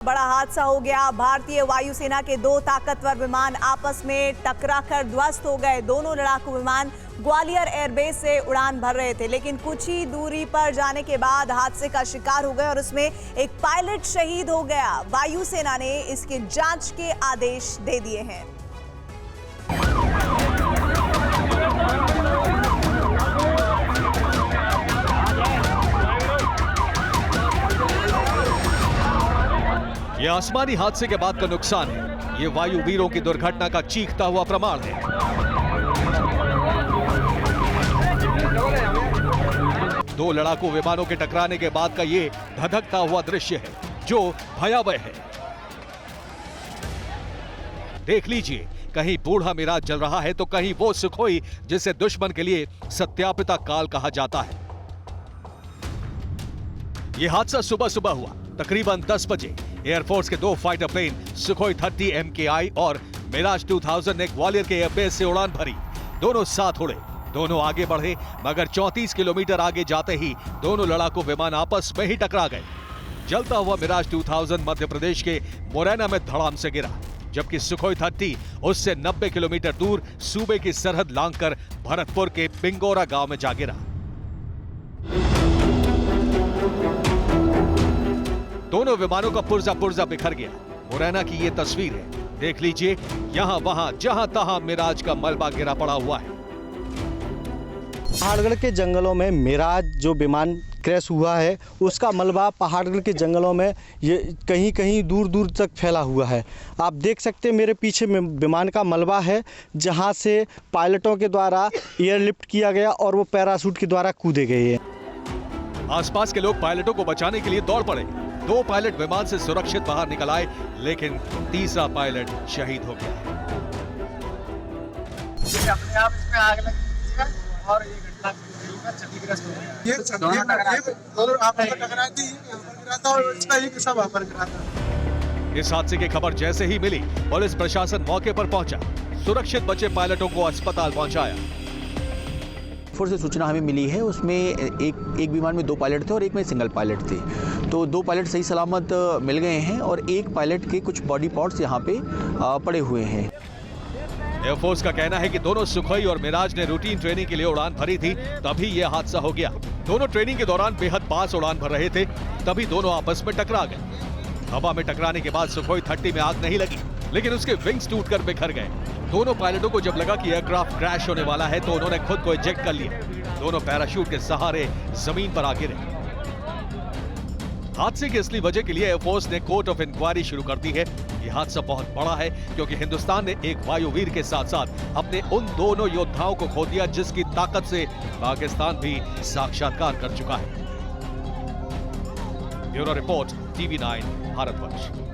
बड़ा हादसा हो गया। भारतीय वायुसेना के दो ताकतवर विमान आपस में टकराकर ध्वस्त हो गए। दोनों लड़ाकू विमान ग्वालियर एयरबेस से उड़ान भर रहे थे, लेकिन कुछ ही दूरी पर जाने के बाद हादसे का शिकार हो गए और उसमें एक पायलट शहीद हो गया। वायुसेना ने इसकी जांच के आदेश दे दिए हैं। ये आसमानी हादसे के बाद का नुकसान है। ये वायु वीरों की दुर्घटना का चीखता हुआ प्रमाण है। दो लड़ाकू विमानों के टकराने के बाद का ये धधकता हुआ दृश्य है जो भयावह है। देख लीजिए, कहीं बूढ़ा मिराज जल रहा है तो कहीं वो सुखोई जिसे दुश्मन के लिए सत्यापिता काल कहा जाता है। यह हादसा सुबह सुबह हुआ, तकरीबन 10 बजे। एयरफोर्स के दो फाइटर प्लेन सुखोई 30 MKI और मिराज 2000 ने ग्वालियर के एयरबेस से उड़ान भरी। दोनों साथ उड़े, दोनों आगे बढ़े, मगर 34 किलोमीटर आगे जाते ही दोनों लड़ाकू विमान आपस में ही टकरा गए। जलता हुआ मिराज 2000 मध्य प्रदेश के मुरैना में धड़ाम से गिरा, जबकि सुखोई 30 उससे 90 किलोमीटर दूर सूबे की सरहद लांघकर भरतपुर के पिंगोरा गांव में जा गिरा। दोनों विमानों का पुर्जा पुर्जा बिखर गया। मुरैना की ये तस्वीर है, देख लीजिए। यहां वहां जहां तहां मिराज का मलबा गिरा पड़ा हुआ है। पहाड़गढ़ के जंगलों में मिराज जो विमान क्रैश हुआ है उसका मलबा पहाड़गढ़ के जंगलों में ये कहीं कहीं दूर दूर तक फैला हुआ है। आप देख सकते हैं मेरे पीछे में विमान का मलबा है, जहां से पायलटों के द्वारा एयरलिफ्ट किया गया और वो पैराशूट के द्वारा कूदे गए हैं। आसपास के लोग पायलटों को बचाने के लिए दौड़ पड़े। दो पायलट विमान से सुरक्षित बाहर निकल आए, लेकिन तीसरा पायलट शहीद हो गया। अपने आप इसमें आग लगी है और ये घटना क्षतिग्रस्त हो गया। ये दोनों आपस में टकरा थी, यहाँ पर गिरा था और इसका एक हिस्सा वहाँ पर गिरा था। इस हादसे की खबर जैसे ही मिली, पुलिस प्रशासन मौके पर पहुंचा, सुरक्षित बचे पायलटों को अस्पताल पहुंचाया। से सूचना हमें मिली है, उसमें एक विमान में दो पायलट थे और एक में सिंगल पायलट थे। तो दो पायलट सही सलामत मिल गए हैं और एक पायलट के कुछ बॉडी पार्ट्स यहाँ पे पड़े हुए हैं। एयरफोर्स का कहना है कि दोनों सुखोई और मिराज ने रूटीन ट्रेनिंग के लिए उड़ान भरी थी, तभी यह हादसा हो गया। दोनों ट्रेनिंग के दौरान बेहद पास उड़ान भर रहे थे, तभी दोनों आपस में टकरा गए। हवा में टकराने के बाद सुखोई 30 में आग नहीं लगी, लेकिन उसके विंग्स टूटकर बिखर गए। दोनों पायलटों को जब लगा कि एयरक्राफ्ट क्रैश होने वाला है तो उन्होंने खुद को इजेक्ट कर लिया। दोनों पैराशूट के सहारे जमीन पर आ गिरे। हादसे की असली वजह के लिए एयरफोर्स ने कोर्ट ऑफ इंक्वायरी शुरू कर दी है। यह हादसा बहुत बड़ा है क्योंकि हिंदुस्तान ने एक वायुवीर के साथ साथ अपने उन दोनों योद्धाओं को खो दिया जिसकी ताकत से पाकिस्तान भी साक्षात्कार कर चुका है। Bureau report, TV9 Bharatvarsh.